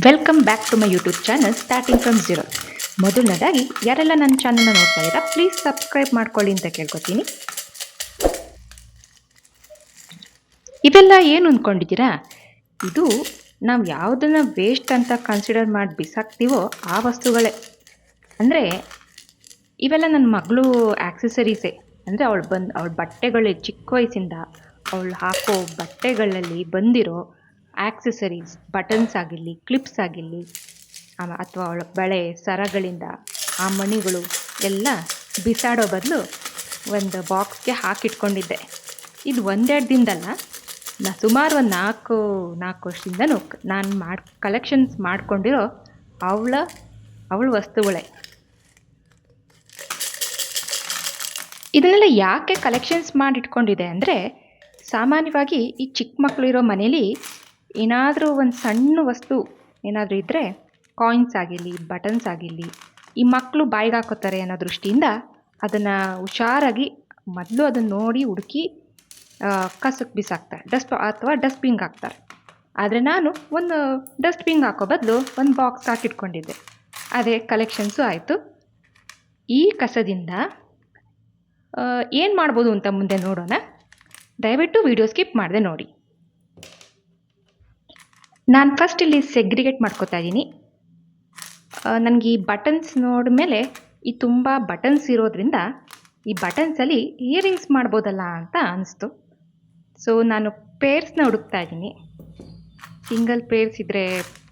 Welcome back to my YouTube channel starting from zero. ಮೊದಲನೇದಾಗಿ ಯಾರೆಲ್ಲ ನನ್ನ ಚಾನಲ್ನ ನೋಡ್ತಾ ಇದ್ದೀರಾ ಪ್ಲೀಸ್ ಸಬ್ಸ್ಕ್ರೈಬ್ ಮಾಡ್ಕೊಳ್ಳಿ ಅಂತ ಕೇಳ್ಕೊತೀನಿ. ಇವೆಲ್ಲ ಏನು ಅಂದ್ಕೊಂಡಿದ್ದೀರಾ? ಇದು ನಾವು ಯಾವುದನ್ನು ವೇಸ್ಟ್ ಅಂತ ಕನ್ಸಿಡರ್ ಮಾಡಿ ಬಿಸಾಕ್ತೀವೋ ಆ ವಸ್ತುಗಳೇ. ಅಂದರೆ ಇವೆಲ್ಲ ನನ್ನ ಮಗಳು ಆಕ್ಸೆಸರೀಸೇ. ಅಂದರೆ ಅವಳ ಬಟ್ಟೆಗಳು ಚಿಕ್ಕ ವಯಸ್ಸಿಂದ ಅವಳು ಹಾಕೋ ಬಟ್ಟೆಗಳಲ್ಲಿ ಬಂದಿರೋ ಆಕ್ಸೆಸರೀಸ್, ಬಟನ್ಸ್ ಆಗಿರಲಿ, ಕ್ಲಿಪ್ಸ್ ಆಗಿರಲಿ, ಅಥವಾ ಅವಳ ಬಳೆ ಸರಗಳಿಂದ ಆ ಮಣಿಗಳು ಎಲ್ಲ ಬಿಸಾಡೋ ಬದಲು ಒಂದು ಬಾಕ್ಸ್ಗೆ ಹಾಕಿಟ್ಕೊಂಡಿದ್ದೆ. ಇದು ಒಂದೆರಡು ದಿನದಲ್ಲ, ಸುಮಾರು ಒಂದು ನಾಲ್ಕು ವರ್ಷದಿಂದನೂ ನಾನು ಕಲೆಕ್ಷನ್ಸ್ ಮಾಡ್ಕೊಂಡಿರೋ ಅವಳ ವಸ್ತುಗಳೇ. ಇದನ್ನೆಲ್ಲ ಯಾಕೆ ಕಲೆಕ್ಷನ್ಸ್ ಮಾಡಿಟ್ಕೊಂಡಿದೆ ಅಂದರೆ, ಸಾಮಾನ್ಯವಾಗಿ ಈ ಚಿಕ್ಕ ಮಕ್ಕಳು ಇರೋ ಮನೇಲಿ ಏನಾದರೂ ಒಂದು ಸಣ್ಣ ವಸ್ತು ಏನಾದರೂ ಇದ್ದರೆ, ಕಾಯಿನ್ಸ್ ಆಗಿರಲಿ, ಬಟನ್ಸ್ ಆಗಿರಲಿ, ಈ ಮಕ್ಕಳು ಬಾಯಿಗೆ ಹಾಕೋತಾರೆ ಅನ್ನೋ ದೃಷ್ಟಿಯಿಂದ ಅದನ್ನು ಹುಷಾರಾಗಿ ಮೊದಲು ಅದನ್ನು ನೋಡಿ ಹುಡುಕಿ ಕಸಕ್ಕೆ ಬಿಸಾಕ್ತಾರೆ, ಡಸ್ಟ್ಬಿನ್ಗೆ ಹಾಕ್ತಾರೆ. ಆದರೆ ನಾನು ಒಂದು ಡಸ್ಟ್ಬಿನ್ಗೆ ಹಾಕೋ ಬದಲು ಒಂದು ಬಾಕ್ಸ್ ಹಾಕಿಟ್ಕೊಂಡಿದ್ದೆ. ಅದೇ ಕಲೆಕ್ಷನ್ಸು ಆಯಿತು. ಈ ಕಸದಿಂದ ಏನು ಮಾಡ್ಬೋದು ಅಂತ ಮುಂದೆ ನೋಡೋಣ. ದಯವಿಟ್ಟು ವಿಡಿಯೋ ಸ್ಕಿಪ್ ಮಾಡದೆ ನೋಡಿ. ನಾನು ಫಸ್ಟ್ ಇಲ್ಲಿ ಸೆಗ್ರಿಗೇಟ್ ಮಾಡ್ಕೋತಾ ಇದ್ದೀನಿ. ನನಗೆ ಈ ಬಟನ್ಸ್ ನೋಡಿದ್ಮೇಲೆ ಈ ತುಂಬ ಬಟನ್ಸ್ ಇರೋದ್ರಿಂದ ಈ ಬಟನ್ಸಲ್ಲಿ ಇಯರಿಂಗ್ಸ್ ಮಾಡ್ಬೋದಲ್ಲ ಅಂತ ಅನಿಸ್ತು. ಸೊ ನಾನು ಪೇರ್ಸ್ನ ಹುಡುಕ್ತಾ ಇದ್ದೀನಿ. ಸಿಂಗಲ್ ಪೇರ್ಸ್ ಇದ್ದರೆ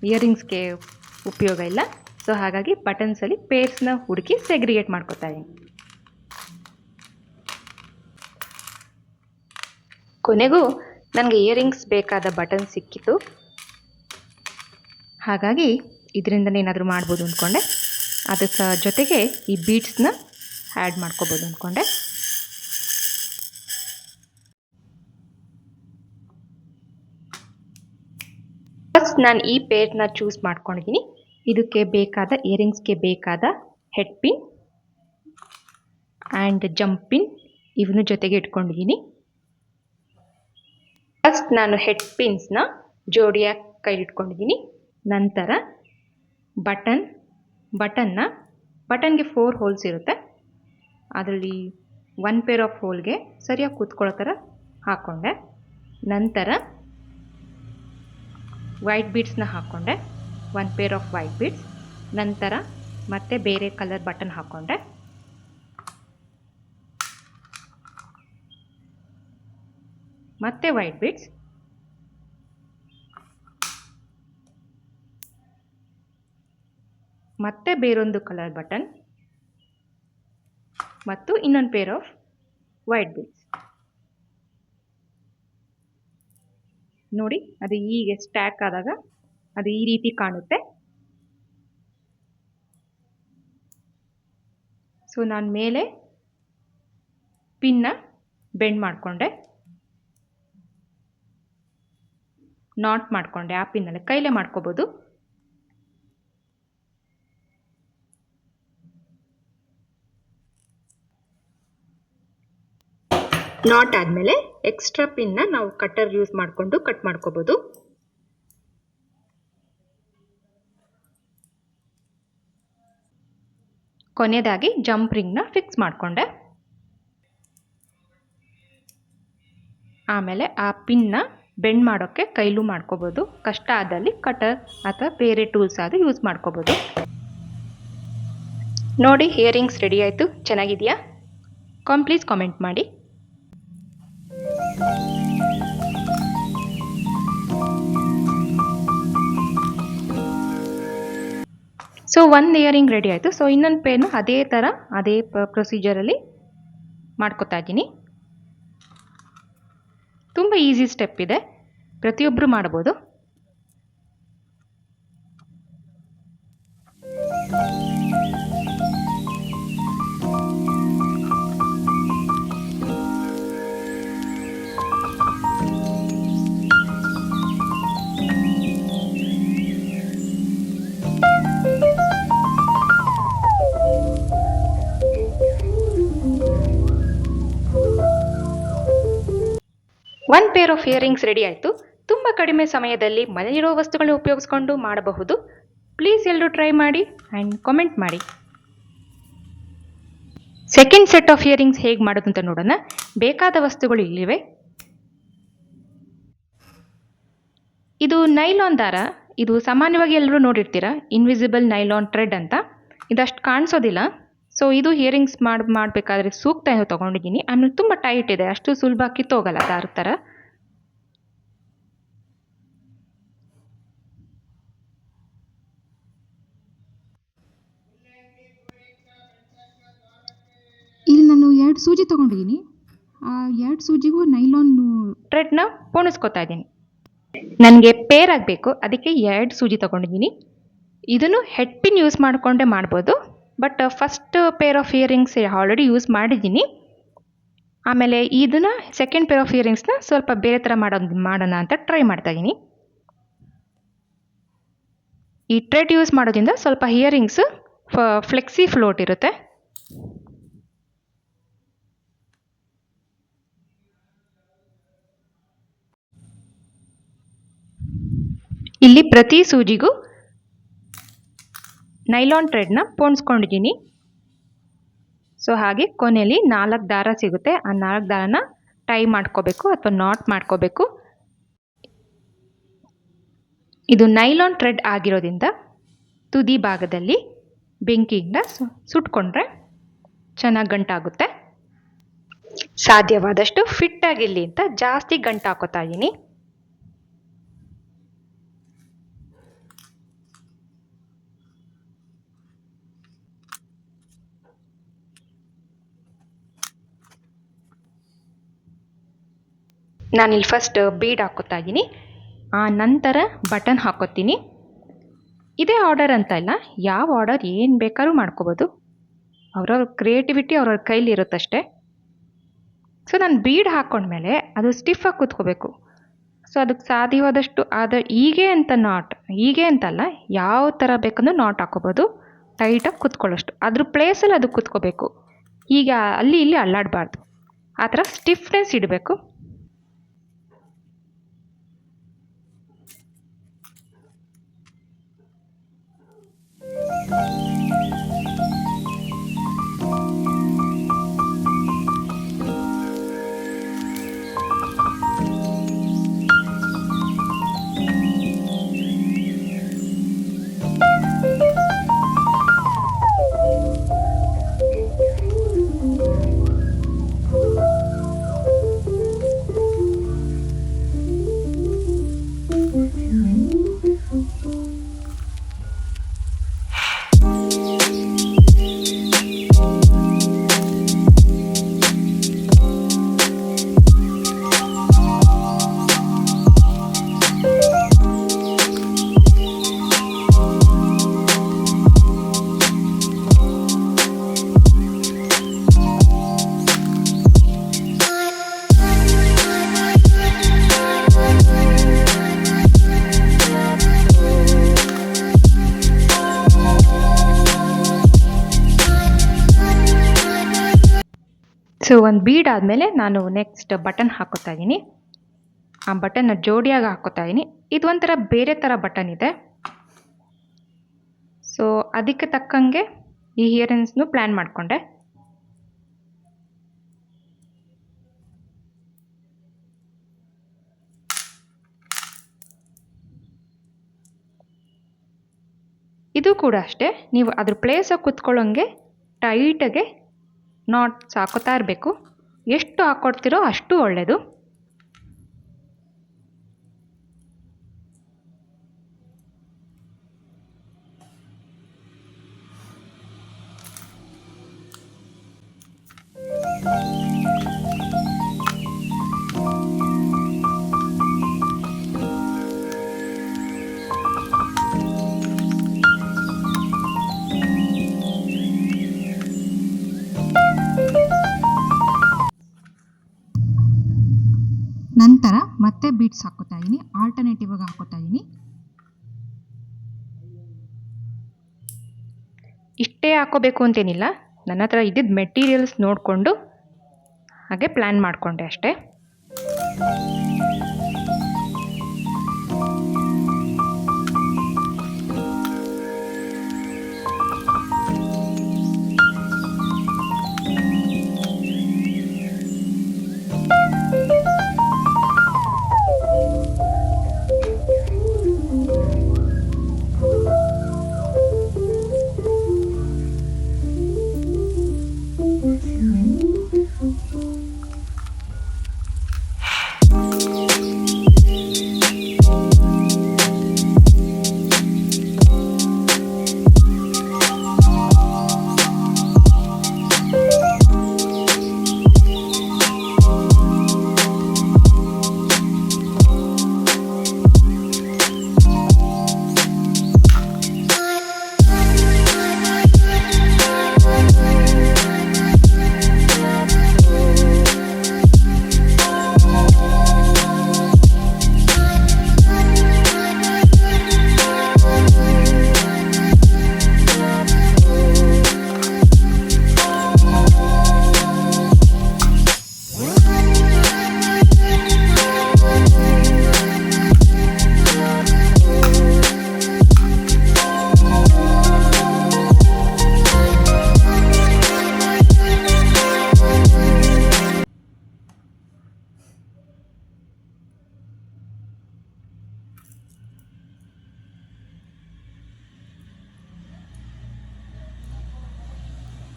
ಇಯರಿಂಗ್ಸ್ಗೆ ಉಪಯೋಗ ಇಲ್ಲ. ಸೊ ಹಾಗಾಗಿ ಬಟನ್ಸಲ್ಲಿ ಪೇರ್ಸ್ನ ಹುಡುಕಿ ಸೆಗ್ರಿಗೇಟ್ ಮಾಡ್ಕೋತಾ ಇದ್ದೀನಿ. ಕೊನೆಗೂ ನನಗೆ ಇಯರಿಂಗ್ಸ್ ಬೇಕಾದ ಬಟನ್ ಸಿಕ್ಕಿತು. ಹಾಗಾಗಿ ಇದರಿಂದನೇ ಏನಾದರೂ ಮಾಡ್ಬೋದು ಅಂದ್ಕೊಂಡೆ. ಅದಕ್ಕೆ ಜೊತೆಗೆ ಈ ಬೀಡ್ಸ್ನ ಆ್ಯಡ್ ಮಾಡ್ಕೋಬೋದು ಅಂದ್ಕೊಂಡೆ. ಫಸ್ಟ್ ನಾನು ಈ ಪೇರ್ನ ಚೂಸ್ ಮಾಡ್ಕೊಂಡಿದ್ದೀನಿ. ಇದಕ್ಕೆ ಬೇಕಾದ ಇಯರಿಂಗ್ಸ್ಗೆ ಬೇಕಾದ head pin and jump pin ಇವನು ಜೊತೆಗೆ ಇಟ್ಕೊಂಡಿದ್ದೀನಿ. ಫಸ್ಟ್ ನಾನು ಹೆಡ್ ಪಿನ್ಸ್ನ ಜೋಡಿಯಾಗಿ ಕೈಲಿಟ್ಕೊಂಡಿದ್ದೀನಿ. ನಂತರ ಬಟನ್ಗೆ 4 ಹೋಲ್ಸ್ ಇರುತ್ತೆ. ಅದರಲ್ಲಿ 1 ಪೇರ್ ಆಫ್ ಹೋಲ್ಗೆ ಸರಿಯಾಗಿ ಕೂತ್ಕೊಳ್ಳೋ ಥರ ಹಾಕ್ಕೊಂಡೆ. ನಂತರ ವೈಟ್ ಬೀಡ್ಸ್ನ ಹಾಕ್ಕೊಂಡೆ, 1 ಪೇರ್ ಆಫ್ ವೈಟ್ ಬೀಡ್ಸ್. ನಂತರ ಮತ್ತೆ ಬೇರೆ ಕಲರ್ ಬಟನ್ ಹಾಕ್ಕೊಂಡೆ. ಮತ್ತೆ ವೈಟ್ ಬೀಡ್ಸ್, ಮತ್ತೆ ಬೇರೊಂದು ಕಲರ್ ಬಟನ್ ಮತ್ತು ಇನ್ನೊಂದು ಪೇರ್ ಆಫ್ ವೈಟ್ ಬೀಡ್ಸ್. ನೋಡಿ, ಅದು ಹೀಗೆ ಸ್ಟ್ಯಾಕ್ ಆದಾಗ ಅದು ಈ ರೀತಿ ಕಾಣುತ್ತೆ. ಸೊ ನಾನು ಮೇಲೆ ಪಿನ್ನ ಬೆಂಡ್ ಮಾಡಿಕೊಂಡೆ, ನಾಟ್ ಮಾಡಿಕೊಂಡೆ. ಆ ಪಿನ್ನಲ್ಲಿ ಕೈಲೇ ಮಾಡ್ಕೋಬೋದು. ನಾಟ್ ಆದಮೇಲೆ ಎಕ್ಸ್ಟ್ರಾ ಪಿನ್ನ ನಾವು ಕಟ್ಟರ್ ಯೂಸ್ ಮಾಡಿಕೊಂಡು ಕಟ್ ಮಾಡ್ಕೋಬೋದು. ಕೊನೆಯದಾಗಿ ಜಂಪ್ ರಿಂಗ್ನ ಫಿಕ್ಸ್ ಮಾಡಿಕೊಂಡೆ. ಆಮೇಲೆ ಆ ಪಿನ್ನ ಬೆಂಡ್ ಮಾಡೋಕ್ಕೆ ಕೈಲೂ ಮಾಡ್ಕೋಬೋದು. ಕಷ್ಟ ಆದಲ್ಲಿ ಕಟರ್ ಅಥವಾ ಬೇರೆ ಟೂಲ್ಸ್ ಆದರೂ ಯೂಸ್ ಮಾಡ್ಕೋಬೋದು. ನೋಡಿ, ಇಯರಿಂಗ್ಸ್ ರೆಡಿ ಆಯಿತು. ಚೆನ್ನಾಗಿದೆಯಾ? ಪ್ಲೀಸ್ ಕಾಮೆಂಟ್ ಮಾಡಿ. ಸೊ ಒಂದು ಇಯರಿಂಗ್ ರೆಡಿ ಆಯಿತು. ಸೊ ಇನ್ನೊಂದು ಪೇರ್ನು ಅದೇ ಥರ ಅದೇ ಪ್ರೊಸೀಜರಲ್ಲಿ ಮಾಡ್ಕೋತಾ ಇದ್ದೀನಿ. ತುಂಬ ಈಸಿ ಸ್ಟೆಪ್ ಇದೆ, ಪ್ರತಿಯೊಬ್ಬರು ಮಾಡ್ಬೋದು. One pair of earrings ready ಆಯಿತು. ತುಂಬ ಕಡಿಮೆ ಸಮಯದಲ್ಲಿ ಮನೆಯಿರೋ ವಸ್ತುಗಳನ್ನ ಉಪಯೋಗಿಸ್ಕೊಂಡು ಮಾಡಬಹುದು. ಪ್ಲೀಸ್ ಎಲ್ಲರೂ ಟ್ರೈ ಮಾಡಿ ಆ್ಯಂಡ್ ಕಾಮೆಂಟ್ ಮಾಡಿ. ಸೆಕೆಂಡ್ ಸೆಟ್ ಆಫ್ ಇಯರಿಂಗ್ಸ್ ಹೇಗೆ ಮಾಡೋದು ಅಂತ ನೋಡೋಣ. ಬೇಕಾದ ವಸ್ತುಗಳು ಇಲ್ಲಿವೆ. ಇದು ನೈಲಾನ್ ದಾರ. ಇದು ಸಾಮಾನ್ಯವಾಗಿ ಎಲ್ಲರೂ ನೋಡಿರ್ತೀರ, ಇನ್ವಿಸಿಬಲ್ ನೈಲಾನ್ ಥ್ರೆಡ್ ಅಂತ. ಇದಷ್ಟು ಕಾಣಿಸೋದಿಲ್ಲ. ಸೊ ಇದು ಇಯರಿಂಗ್ಸ್ ಮಾಡಬೇಕಾದ್ರೆ ಸೂಕ್ತ ಏನು ತೊಗೊಂಡಿದ್ದೀನಿ. ಆಮೇಲೆ ತುಂಬ ಟೈಟ್ ಇದೆ, ಅಷ್ಟು ಸುಲಭ ಕಿತ್ತೋಗಲ್ಲ ದಾರದ ಥರ. ಇಲ್ಲಿ ನಾನು 2 ಸೂಜಿ ತೊಗೊಂಡಿದ್ದೀನಿ. ಆ 2 ಸೂಜಿಗೂ ನೈಲಾನ್ ಥ್ರೆಡ್ನ ಪೋಣಿಸ್ಕೊತಾ ಇದ್ದೀನಿ. ನನಗೆ ಪೇರ್ ಆಗಬೇಕು, ಅದಕ್ಕೆ 2 ಸೂಜಿ ತೊಗೊಂಡಿದ್ದೀನಿ. ಇದನ್ನು ಹೆಡ್ ಪಿನ್ ಯೂಸ್ ಮಾಡಿಕೊಂಡೇ ಮಾಡ್ಬೋದು. But first pair of earrings already use ಮಾಡಿದ್ದೀನಿ. ಆಮೇಲೆ ಇದನ್ನು ಸೆಕೆಂಡ್ ಪೇರ್ ಆಫ್ ಇಯರಿಂಗ್ಸ್ನ ಸ್ವಲ್ಪ ಬೇರೆ ಥರ ಮಾಡೋಣ ಅಂತ ಟ್ರೈ ಮಾಡ್ತಾಯಿದ್ದೀನಿ. ಈ ಥ್ರೆಡ್ ಯೂಸ್ ಮಾಡೋದ್ರಿಂದ ಸ್ವಲ್ಪ ಇಯರಿಂಗ್ಸ್ ಫ್ಲೆಕ್ಸಿ ಫ್ಲೋಟ್ ಇರುತ್ತೆ. ಇಲ್ಲಿ ಪ್ರತಿ ಸೂಜಿಗೂ ನೈಲಾನ್ ಥ್ರೆಡ್ನ ಪೋಣಿಸ್ಕೊಂಡಿದ್ದೀನಿ. ಸೊ ಹಾಗೆ ಕೊನೆಯಲ್ಲಿ 4 ದಾರ ಸಿಗುತ್ತೆ. ಆ 4 ದಾರನ ಟೈ ಮಾಡ್ಕೋಬೇಕು ಅಥವಾ ನಾಟ್ ಮಾಡ್ಕೋಬೇಕು. ಇದು ನೈಲಾನ್ ಥ್ರೆಡ್ ಆಗಿರೋದ್ರಿಂದ ತುದಿ ಭಾಗದಲ್ಲಿ ಬೆಂಕಿಯಿಂದ ಸುಟ್ಕೊಂಡ್ರೆ ಚೆನ್ನಾಗಿ ಗಂಟಾಗುತ್ತೆ. ಸಾಧ್ಯವಾದಷ್ಟು ಫಿಟ್ ಆಗಿರಲಿ ಅಂತ ಜಾಸ್ತಿ ಗಂಟು ಹಾಕೋತಾ ಇದ್ದೀನಿ. ನಾನಿಲ್ಲಿ ಫಸ್ಟ್ ಬೀಡ್ ಹಾಕೋತಾ ಇದ್ದೀನಿ. ಆ ನಂತರ ಬಟನ್ ಹಾಕೋತೀನಿ. ಇದೇ ಆರ್ಡರ್ ಅಂತ ಇಲ್ಲ, ಯಾವ ಆರ್ಡರ್ ಏನು ಬೇಕಾದ್ರೂ ಮಾಡ್ಕೋಬೋದು. ಅವ್ರವ್ರ ಕ್ರಿಯೇಟಿವಿಟಿ ಅವ್ರವ್ರ ಕೈಲಿ ಇರುತ್ತಷ್ಟೇ. ಸೊ ನಾನು ಬೀಡ್ ಹಾಕ್ಕೊಂಡ್ಮೇಲೆ ಅದು ಸ್ಟಿಫಾಗಿ ಕೂತ್ಕೋಬೇಕು. ಸೊ ಅದಕ್ಕೆ ಸಾಧ್ಯವಾದಷ್ಟು ಹೀಗೆ ಅಂತಲ್ಲ, ಯಾವ ಥರ ಬೇಕಂದ್ರೂ ನಾಟ್ ಹಾಕೋಬೋದು. ಟೈಟಾಗಿ ಕೂತ್ಕೊಳ್ಳೋಷ್ಟು ಅದ್ರ ಪ್ಲೇಸಲ್ಲಿ ಅದು ಕೂತ್ಕೋಬೇಕು. ಈಗ ಅಲ್ಲಿ ಇಲ್ಲಿ ಅಲ್ಲಾಡಬಾರ್ದು. ಆ ಥರ ಸ್ಟಿಫ್ನೆಸ್ ಇಡಬೇಕು. ಸೊ ಒಂದು ಬೀಡ್ ಆದಮೇಲೆ ನಾನು ನೆಕ್ಸ್ಟ್ ಬಟನ್ ಹಾಕೋತಾ ಇದ್ದೀನಿ. ಆ ಬಟನ್ನ ಜೋಡಿಯಾಗಿ ಹಾಕೋತಾ ಇದ್ದೀನಿ. ಇದು ಒಂಥರ ಬೇರೆ ಥರ ಬಟನ್ ಇದೆ. ಸೊ ಅದಕ್ಕೆ ತಕ್ಕಂಗೆ ಈ ಇಯರಿಂಗ್ಸ್ನು ಪ್ಲ್ಯಾನ್ ಮಾಡಿಕೊಂಡೆ. ಇದು ಕೂಡ ಅಷ್ಟೇ, ನೀವು ಅದ್ರ ಪ್ಲೇಸಾಗಿ ಕೂತ್ಕೊಳ್ಳೋಂಗೆ ಟೈಟಾಗೆ ನಾಟ್ಸ್ ಹಾಕೋತಾ ಇರಬೇಕು. ಎಷ್ಟು ಹಾಕ್ಕೊಡ್ತೀರೋ ಅಷ್ಟು ಒಳ್ಳೆಯದು. ನಂತರ ಮತ್ತೆ ಬೀಡ್ಸ್ ಹಾಕೋತಾ ಇದ್ದೀನಿ. ಆಲ್ಟರ್ನೇಟಿವ್ ಆಗಿ ಹಾಕೋತಾ ಇದ್ದೀನಿ. ಇಷ್ಟೇ ಹಾಕೋಬೇಕು ಅಂತೇನಿಲ್ಲ, ನನ್ನ ಹತ್ರ ಇದ್ದಿದ್ದ ಮೆಟೀರಿಯಲ್ಸ್ ನೋಡಿಕೊಂಡು ಹಾಗೆ ಪ್ಲ್ಯಾನ್ ಮಾಡಿಕೊಂಡೆ ಅಷ್ಟೇ.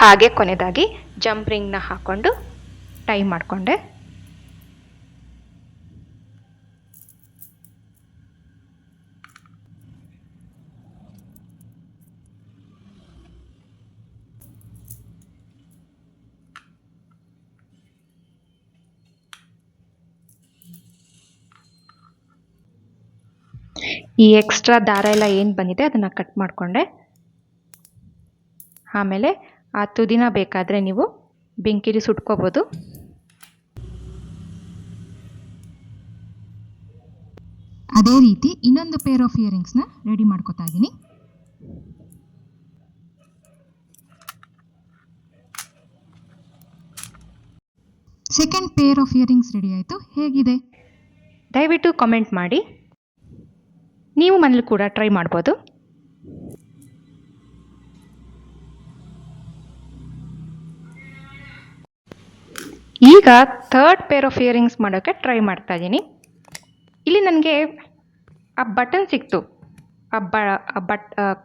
ಹಾಗೆ ಕೊನೆಯದಾಗಿ ಜಂಪ್ ರಿಂಗ್ನ ಹಾಕ್ಕೊಂಡು ಟೈ ಮಾಡಿಕೊಂಡೆ. ಈ ಎಕ್ಸ್ಟ್ರಾ ದಾರ ಎಲ್ಲ ಏನು ಬಂದಿದೆ ಅದನ್ನು ಕಟ್ ಮಾಡಿಕೊಂಡೆ. ಆಮೇಲೆ ಆ ತುದಿನ ಬೇಕಾದರೆ ನೀವು ಬೆಂಕಿಲಿ ಸುಟ್ಕೋಬೋದು. ಅದೇ ರೀತಿ ಇನ್ನೊಂದು ಪೇರ್ ಆಫ್ ಇಯರಿಂಗ್ಸ್ನ ರೆಡಿ ಮಾಡ್ಕೊತಾ ಇದ್ದೀನಿ. Second pair of earrings ready ಆಯಿತು. ಹೇಗಿದೆ? ದಯವಿಟ್ಟು ಕಾಮೆಂಟ್ ಮಾಡಿ. ನೀವು ಮನೇಲಿ ಕೂಡ ಟ್ರೈ ಮಾಡ್ಬೋದು. ಈಗ ಥರ್ಡ್ ಪೇರ್ ಆಫ್ ಇಯರಿಂಗ್ಸ್ ಮಾಡೋಕ್ಕೆ ಟ್ರೈ ಮಾಡ್ತಾ ಇದ್ದೀನಿ. ಇಲ್ಲಿ ನನಗೆ ಆ ಬಟನ್ ಸಿಕ್ತು,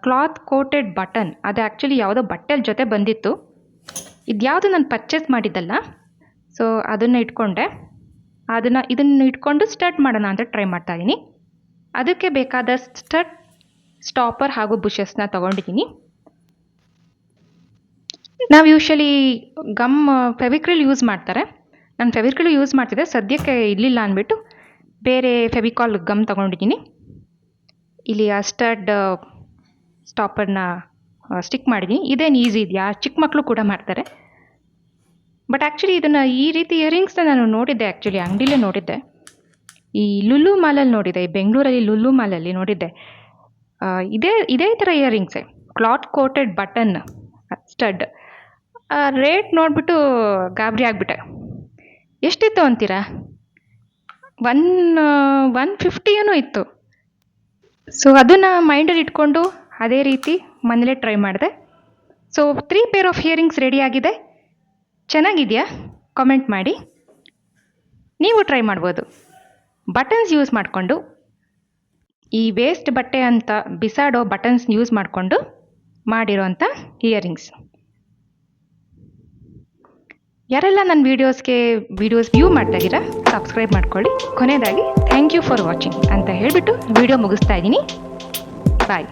ಕ್ಲಾತ್ ಕೋಟೆಡ್ ಬಟನ್. ಅದು ಆ್ಯಕ್ಚುಲಿ ಯಾವುದೋ ಬಟ್ಟೆಲ್ ಜೊತೆ ಬಂದಿತ್ತು. ಇದ್ಯಾವುದು ನಾನು ಪರ್ಚೇಸ್ ಮಾಡಿದ್ದಲ್ಲ. ಸೊ ಅದನ್ನು ಇಟ್ಕೊಂಡೆ. ಇದನ್ನು ಇಟ್ಕೊಂಡು ಸ್ಟಡ್ ಮಾಡೋಣ ಅಂತ ಟ್ರೈ ಮಾಡ್ತಾ ಇದ್ದೀನಿ. ಅದಕ್ಕೆ ಬೇಕಾದ ಸ್ಟಡ್, ಸ್ಟಾಪರ್ ಹಾಗೂ ಬುಷಸ್ನ ತೊಗೊಂಡಿದ್ದೀನಿ. ನಾವು ಯೂಶ್ವಲಿ ಫೆವಿಕ್ರಿಲ್ ಯೂಸ್ ಮಾಡ್ತಾರೆ. ನಾನು ಫೆವಿಕ್ರಿಲ್ ಯೂಸ್ ಮಾಡ್ತಿದ್ದೆ, ಸದ್ಯಕ್ಕೆ ಇರಲಿಲ್ಲ ಅಂದ್ಬಿಟ್ಟು ಬೇರೆ ಫೆವಿಕಾಲ್ ಗಮ್ ತೊಗೊಂಡಿದ್ದೀನಿ. ಇಲ್ಲಿ ಆ ಸ್ಟಡ್ ಸ್ಟಾಪರ್ನ ಸ್ಟಿಕ್ ಮಾಡಿದ್ದೀನಿ. ಇದೇನು ಈಸಿ ಇದೆಯಾ, ಚಿಕ್ಕ ಮಕ್ಕಳು ಕೂಡ ಮಾಡ್ತಾರೆ. ಬಟ್ ಆ್ಯಕ್ಚುಲಿ ಇದನ್ನು ಈ ರೀತಿ ಇಯರಿಂಗ್ಸ್ನ ನಾನು ನೋಡಿದ್ದೆ, ಆ್ಯಕ್ಚುಲಿ ಅಂಗಡಿಲೇ ನೋಡಿದ್ದೆ. ಈ ಲುಲು ಮಾಲಲ್ಲಿ ನೋಡಿದ್ದೆ, ಬೆಂಗಳೂರಲ್ಲಿ ಲುಲು ಮಾಲಲ್ಲಿ ನೋಡಿದ್ದೆ. ಇದೇ ಥರ ಇಯರಿಂಗ್ಸೇ, cloth coated button stud. Rate ನೋಡಿಬಿಟ್ಟು ಗಾಬರಿ ಆಗಿಬಿಟ್ಟೆ. ಎಷ್ಟಿತ್ತು ಅಂತೀರಾ? 150 ಏನೋ ಇತ್ತು. ಸೊ ಅದನ್ನು ಮೈಂಡಲ್ಲಿ ಇಟ್ಕೊಂಡು ಅದೇ ರೀತಿ ಮನೇಲೇ ಟ್ರೈ ಮಾಡಿದೆ. So 3 pair of earrings ready ಆಗಿದೆ. ಚೆನ್ನಾಗಿದೆಯಾ? ಕಾಮೆಂಟ್ ಮಾಡಿ. ನೀವು ಟ್ರೈ ಮಾಡ್ಬೋದು. ಬಟನ್ಸ್ ಯೂಸ್ ಮಾಡಿಕೊಂಡು, ಈ ವೇಸ್ಟ್ ಬಟ್ಟೆ ಅಂತ ಬಿಸಾಡೋ ಬಟನ್ಸ್ ಯೂಸ್ ಮಾಡಿಕೊಂಡು ಮಾಡಿರೋಂಥ ಇಯರಿಂಗ್ಸ್. ಯಾರೆಲ್ಲ ನನ್ನ ವಿಡಿಯೋಸ್ ವ್ಯೂ ಮಾಡ್ತಾ ಇದ್ದೀರಾ ಸಬ್ಸ್ಕ್ರೈಬ್ ಮಾಡ್ಕೊಳ್ಳಿ. ಕೊನೆಯದಾಗಿ ಥ್ಯಾಂಕ್ ಯು ಫಾರ್ ವಾಚಿಂಗ್ ಅಂತ ಹೇಳಿಬಿಟ್ಟು ವಿಡಿಯೋ ಮುಗಿಸ್ತಾ ಇದ್ದೀನಿ. ಬಾಯ್.